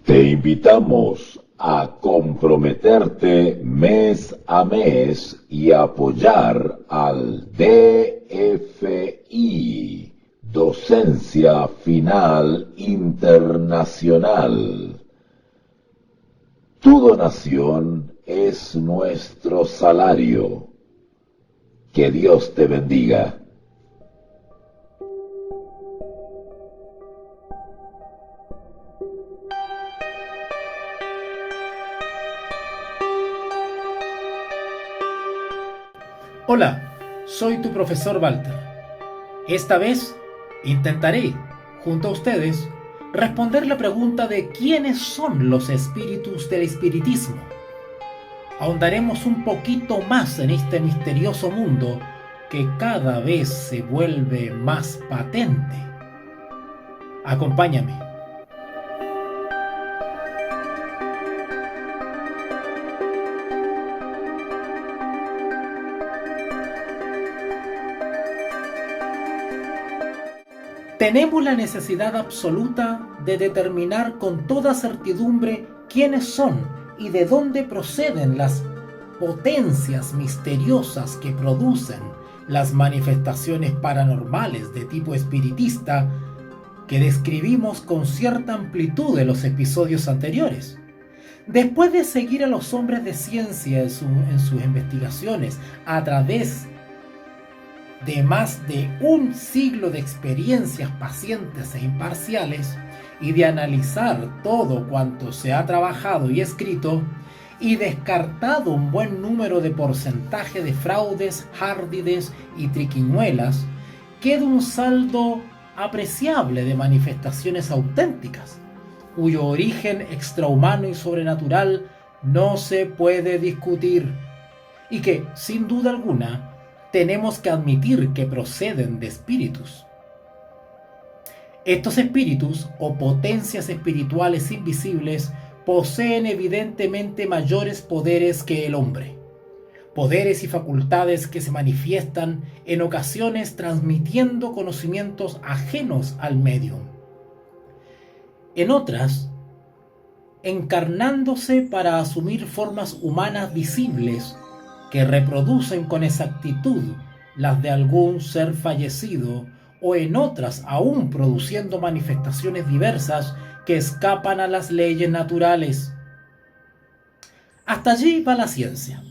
Te invitamos a comprometerte mes a mes y apoyar al DFI, Docencia Final Internacional. Tu donación es nuestro salario. Que Dios te bendiga. Hola, soy tu profesor Walter. Esta vez intentaré, junto a ustedes, responder la pregunta de quiénes son los espíritus del espiritismo. Ahondaremos un poquito más en este misterioso mundo que cada vez se vuelve más patente. Acompáñame. Tenemos la necesidad absoluta de determinar con toda certidumbre quiénes son y de dónde proceden las potencias misteriosas que producen las manifestaciones paranormales de tipo espiritista que describimos con cierta amplitud en los episodios anteriores. Después de seguir a los hombres de ciencia en sus investigaciones a través de más de un siglo de experiencias pacientes e imparciales y de analizar todo cuanto se ha trabajado y escrito y descartado un buen número de porcentaje de fraudes, jardides y triquiñuelas, queda un saldo apreciable de manifestaciones auténticas, cuyo origen extrahumano y sobrenatural no se puede discutir y que, sin duda alguna, tenemos que admitir que proceden de espíritus. Estos espíritus o potencias espirituales invisibles poseen evidentemente mayores poderes que el hombre, poderes y facultades que se manifiestan en ocasiones transmitiendo conocimientos ajenos al medium, en otras encarnándose para asumir formas humanas visibles que reproducen con exactitud las de algún ser fallecido, o en otras aún produciendo manifestaciones diversas que escapan a las leyes naturales. Hasta allí va la ciencia.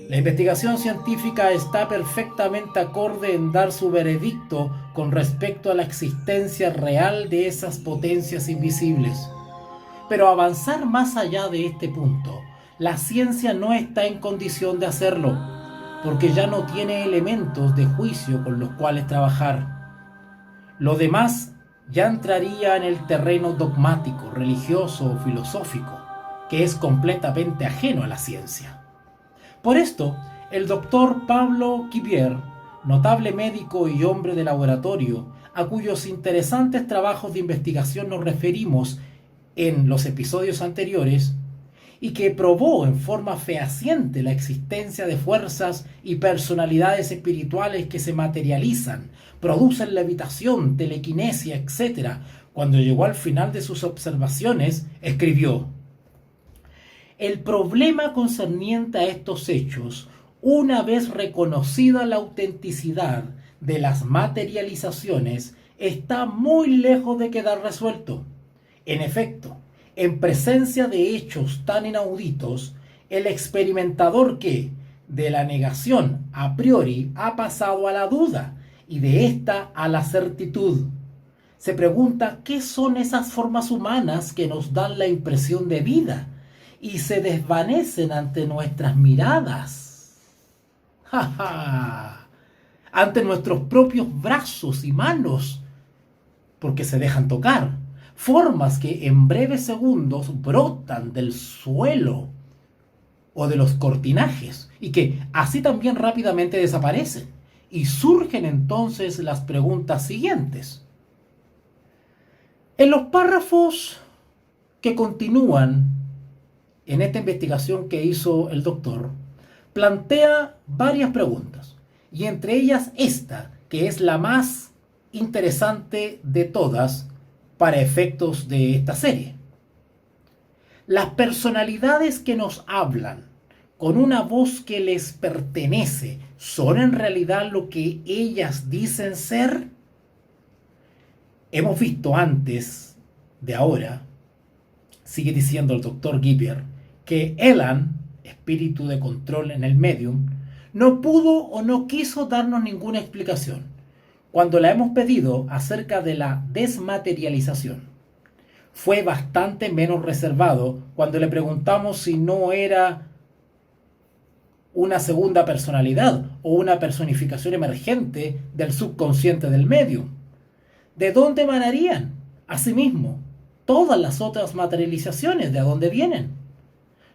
La investigación científica está perfectamente acorde en dar su veredicto con respecto a la existencia real de esas potencias invisibles. Pero avanzar más allá de este punto, la ciencia no está en condición de hacerlo, porque ya no tiene elementos de juicio con los cuales trabajar. Lo demás ya entraría en el terreno dogmático, religioso o filosófico, que es completamente ajeno a la ciencia. Por esto, el doctor Pablo Kivier, notable médico y hombre de laboratorio, a cuyos interesantes trabajos de investigación nos referimos en los episodios anteriores, y que probó en forma fehaciente la existencia de fuerzas y personalidades espirituales que se materializan, producen levitación, telequinesia, etc. Cuando llegó al final de sus observaciones, escribió: el problema concerniente a estos hechos, una vez reconocida la autenticidad de las materializaciones, está muy lejos de quedar resuelto. En efecto, en presencia de hechos tan inauditos, el experimentador que, de la negación a priori, ha pasado a la duda y de esta a la certitud, se pregunta qué son esas formas humanas que nos dan la impresión de vida y se desvanecen ante nuestras miradas. ¡Ja, ja! Ante nuestros propios brazos y manos, porque se dejan tocar. Formas que en breves segundos brotan del suelo o de los cortinajes y que así también rápidamente desaparecen. Y surgen entonces las preguntas siguientes. En los párrafos que continúan en esta investigación que hizo el doctor, plantea varias preguntas, y entre ellas esta, que es la más interesante de todas para efectos de esta serie. Las personalidades que nos hablan con una voz que les pertenece, ¿son en realidad lo que ellas dicen ser? Hemos visto antes de ahora, sigue diciendo el doctor Gibbert, que Elan, espíritu de control en el medium, no pudo o no quiso darnos ninguna explicación cuando la hemos pedido acerca de la desmaterialización. Fue bastante menos reservado cuando le preguntamos si no era una segunda personalidad o una personificación emergente del subconsciente del medium. ¿De dónde emanarían? Asimismo, todas las otras materializaciones, ¿de dónde vienen?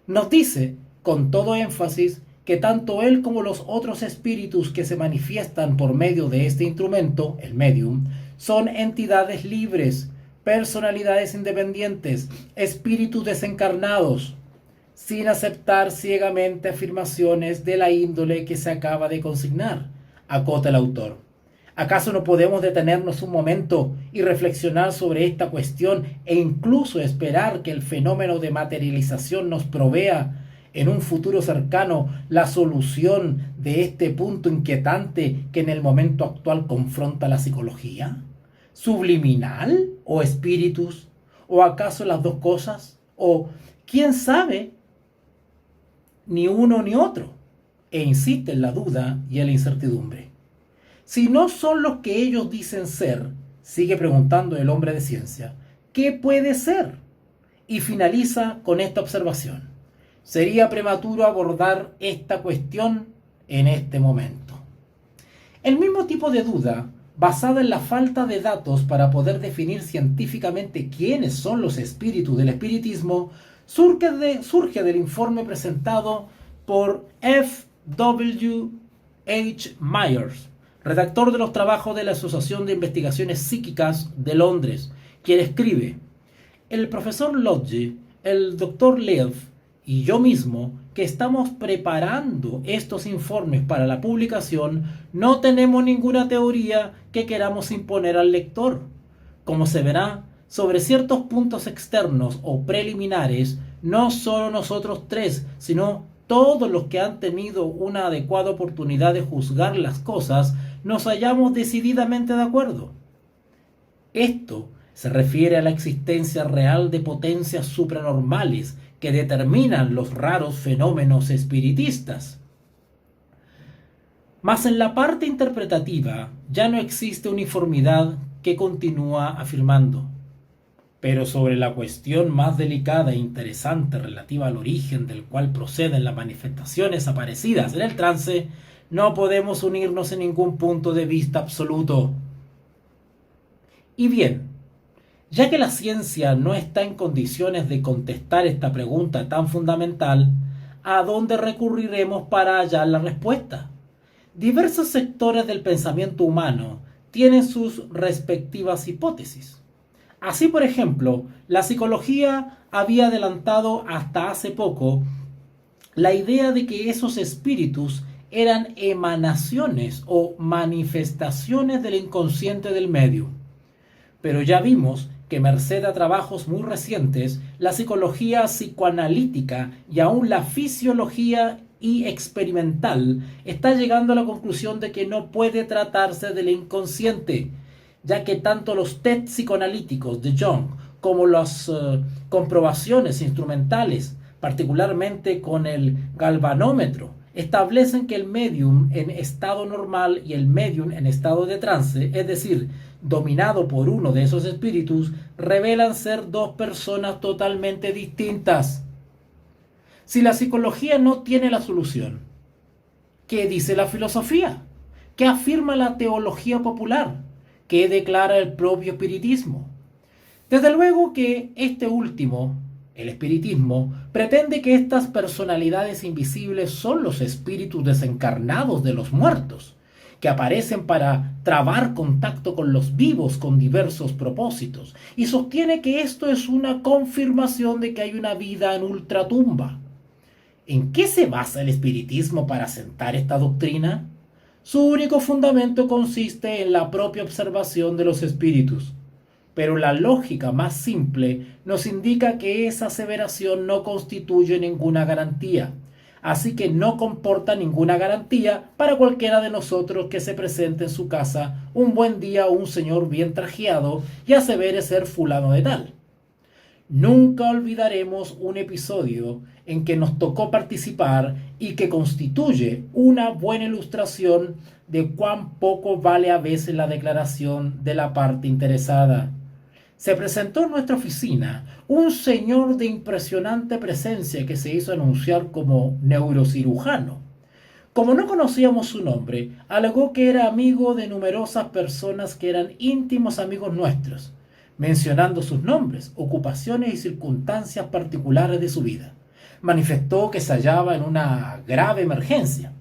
Nos dice, con todo énfasis, que tanto él como los otros espíritus que se manifiestan por medio de este instrumento, el medium, son entidades libres, personalidades independientes, espíritus desencarnados, sin aceptar ciegamente afirmaciones de la índole que se acaba de consignar, acota el autor. ¿Acaso no podemos detenernos un momento y reflexionar sobre esta cuestión e incluso esperar que el fenómeno de materialización nos provea en un futuro cercano la solución de este punto inquietante que en el momento actual confronta la psicología? ¿Subliminal o espíritus? ¿O acaso las dos cosas? ¿O quién sabe? Ni uno ni otro. E insiste en la duda y en la incertidumbre. Si no son los que ellos dicen ser, sigue preguntando el hombre de ciencia, ¿qué puede ser? Y finaliza con esta observación. Sería prematuro abordar esta cuestión en este momento. El mismo tipo de duda, basada en la falta de datos para poder definir científicamente quiénes son los espíritus del espiritismo, surge del informe presentado por F. W. H. Myers, redactor de los trabajos de la Asociación de Investigaciones Psíquicas de Londres, quien escribe: el profesor Lodge, el doctor Lev y yo mismo, que estamos preparando estos informes para la publicación, no tenemos ninguna teoría que queramos imponer al lector. Como se verá, sobre ciertos puntos externos o preliminares, no solo nosotros tres, sino todos los que han tenido una adecuada oportunidad de juzgar las cosas, nos hallamos decididamente de acuerdo. Esto se refiere a la existencia real de potencias supranormales que determinan los raros fenómenos espiritistas. Mas en la parte interpretativa ya no existe uniformidad, que continúa afirmando. Pero sobre la cuestión más delicada e interesante relativa al origen del cual proceden las manifestaciones aparecidas en el trance, no podemos unirnos en ningún punto de vista absoluto. Y bien, ya que la ciencia no está en condiciones de contestar esta pregunta tan fundamental, ¿a dónde recurriremos para hallar la respuesta? Diversos sectores del pensamiento humano tienen sus respectivas hipótesis. Así, por ejemplo, la psicología había adelantado hasta hace poco la idea de que esos espíritus eran emanaciones o manifestaciones del inconsciente del medium. Pero ya vimos que, merced a trabajos muy recientes, la psicología psicoanalítica y aún la fisiología y experimental está llegando a la conclusión de que no puede tratarse del inconsciente, ya que tanto los test psicoanalíticos de Jung como las comprobaciones instrumentales, particularmente con el galvanómetro, establecen que el medium en estado normal y el medium en estado de trance, es decir, dominado por uno de esos espíritus, revelan ser dos personas totalmente distintas. Si la psicología no tiene la solución, ¿qué dice la filosofía? ¿Qué afirma la teología popular? ¿Qué declara el propio espiritismo? Desde luego que este último, el espiritismo, pretende que estas personalidades invisibles son los espíritus desencarnados de los muertos, que aparecen para trabar contacto con los vivos con diversos propósitos, y sostiene que esto es una confirmación de que hay una vida en ultratumba. ¿En qué se basa el espiritismo para asentar esta doctrina? Su único fundamento consiste en la propia observación de los espíritus. Pero la lógica más simple nos indica que esa aseveración no constituye ninguna garantía, así que no comporta ninguna garantía para cualquiera de nosotros que se presente en su casa un buen día un señor bien trajeado y asevere ser fulano de tal. Nunca olvidaremos un episodio en que nos tocó participar y que constituye una buena ilustración de cuán poco vale a veces la declaración de la parte interesada. Se presentó en nuestra oficina un señor de impresionante presencia que se hizo anunciar como neurocirujano. Como no conocíamos su nombre, alegó que era amigo de numerosas personas que eran íntimos amigos nuestros, mencionando sus nombres, ocupaciones y circunstancias particulares de su vida. Manifestó que se hallaba en una grave emergencia.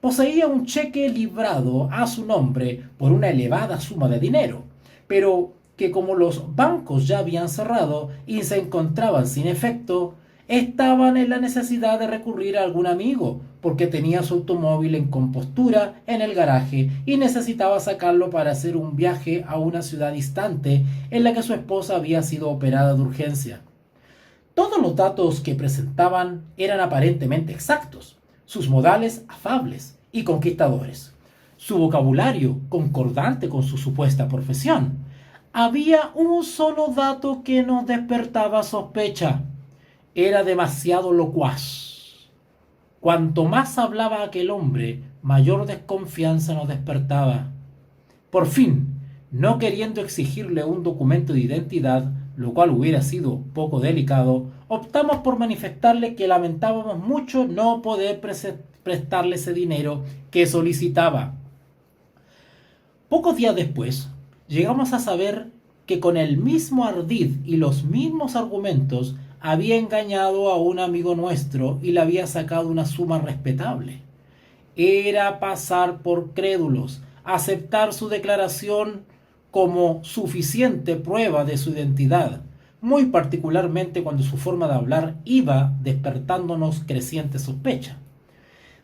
Poseía un cheque librado a su nombre por una elevada suma de dinero, pero que como los bancos ya habían cerrado y se encontraban sin efecto, estaban en la necesidad de recurrir a algún amigo, porque tenía su automóvil en compostura en el garaje y necesitaba sacarlo para hacer un viaje a una ciudad distante en la que su esposa había sido operada de urgencia. Todos los datos que presentaban eran aparentemente exactos, sus modales afables y conquistadores, su vocabulario concordante con su supuesta profesión. Había un solo dato que nos despertaba sospecha. Era demasiado locuaz. Cuanto más hablaba aquel hombre, mayor desconfianza nos despertaba. Por fin, no queriendo exigirle un documento de identidad, lo cual hubiera sido poco delicado, optamos por manifestarle que lamentábamos mucho no poder prestarle ese dinero que solicitaba. Pocos días después, llegamos a saber que con el mismo ardid y los mismos argumentos había engañado a un amigo nuestro y le había sacado una suma respetable. Era pasar por crédulos, aceptar su declaración como suficiente prueba de su identidad, muy particularmente cuando su forma de hablar iba despertándonos creciente sospecha.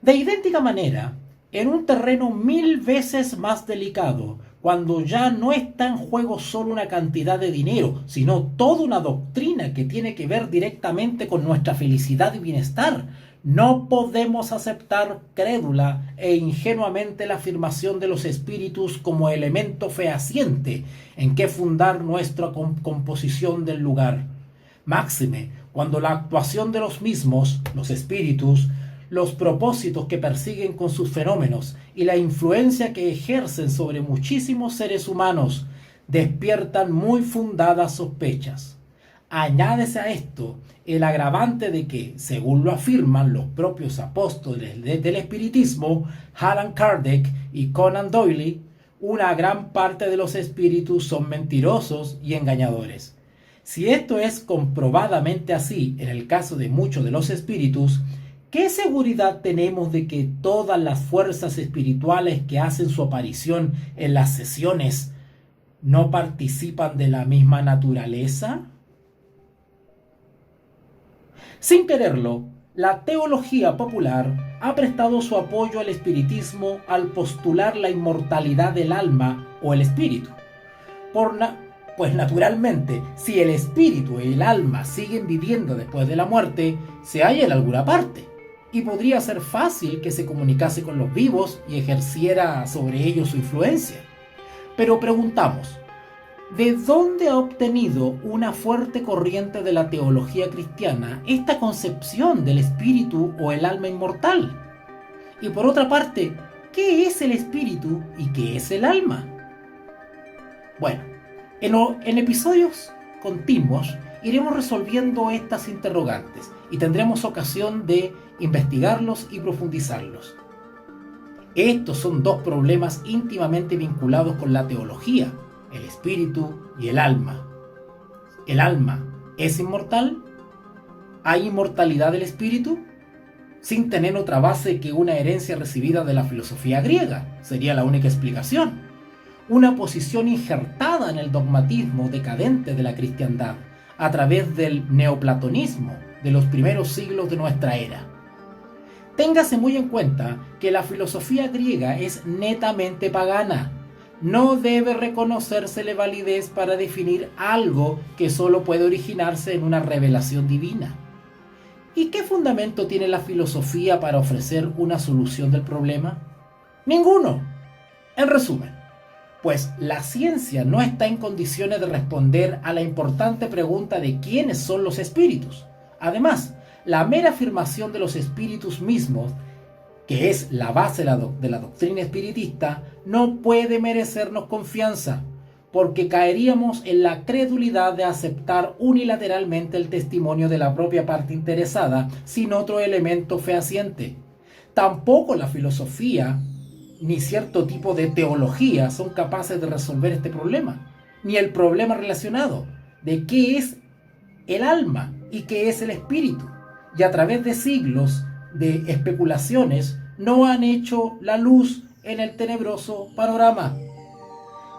De idéntica manera, en un terreno 1000 veces más delicado, cuando ya no está en juego solo una cantidad de dinero, sino toda una doctrina que tiene que ver directamente con nuestra felicidad y bienestar, no podemos aceptar crédula e ingenuamente la afirmación de los espíritus como elemento fehaciente en que fundar nuestra composición del lugar. Máxime, cuando la actuación de los mismos, los espíritus, los propósitos que persiguen con sus fenómenos y la influencia que ejercen sobre muchísimos seres humanos despiertan muy fundadas sospechas. Añádese a esto el agravante de que, según lo afirman los propios apóstoles del espiritismo, Allan Kardec y Conan Doyle, una gran parte de los espíritus son mentirosos y engañadores. Si esto es comprobadamente así en el caso de muchos de los espíritus, ¿qué seguridad tenemos de que todas las fuerzas espirituales que hacen su aparición en las sesiones no participan de la misma naturaleza? Sin quererlo, la teología popular ha prestado su apoyo al espiritismo al postular la inmortalidad del alma o el espíritu. Pues naturalmente, si el espíritu y el alma siguen viviendo después de la muerte, se halla en alguna parte, y podría ser fácil que se comunicase con los vivos y ejerciera sobre ellos su influencia. Pero preguntamos, ¿de dónde ha obtenido una fuerte corriente de la teología cristiana esta concepción del espíritu o el alma inmortal? Y por otra parte, ¿qué es el espíritu y qué es el alma? Bueno, en episodios continuos iremos resolviendo estas interrogantes y tendremos ocasión de investigarlos y profundizarlos. Estos son dos problemas íntimamente vinculados con la teología: el espíritu y el alma. ¿El alma es inmortal? ¿Hay inmortalidad del espíritu? Sin tener otra base que una herencia recibida de la filosofía griega, sería la única explicación. Una posición injertada en el dogmatismo decadente de la cristiandad a través del neoplatonismo de los primeros siglos de nuestra era. Téngase muy en cuenta que la filosofía griega es netamente pagana. no debe reconocérsele validez para definir algo que solo puede originarse en una revelación divina. ¿Y qué fundamento tiene la filosofía para ofrecer una solución del problema? Ninguno. En resumen, pues la ciencia no está en condiciones de responder a la importante pregunta de quiénes son los espíritus. Además, la mera afirmación de los espíritus mismos, que es la base de la doctrina espiritista, no puede merecernos confianza, porque caeríamos en la credulidad de aceptar unilateralmente el testimonio de la propia parte interesada sin otro elemento fehaciente. Tampoco la filosofía ni cierto tipo de teología son capaces de resolver este problema, ni el problema relacionado de qué es el alma y qué es el espíritu. Y a través de siglos de especulaciones no han hecho la luz en el tenebroso panorama.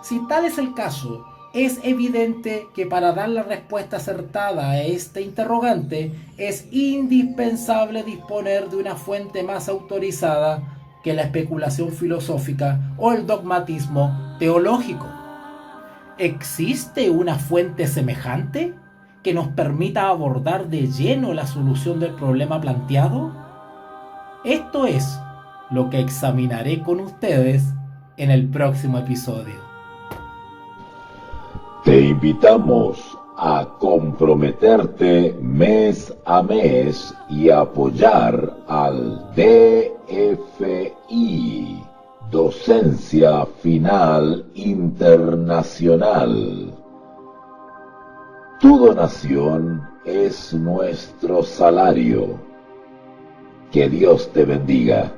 Si tal es el caso, es evidente que para dar la respuesta acertada a este interrogante es indispensable disponer de una fuente más autorizada que la especulación filosófica o el dogmatismo teológico. ¿Existe una fuente semejante que nos permita abordar de lleno la solución del problema planteado? Esto es lo que examinaré con ustedes en el próximo episodio. Te invitamos a comprometerte mes a mes y apoyar al DFI, Docencia Final Internacional. Tu donación es nuestro salario. Que Dios te bendiga.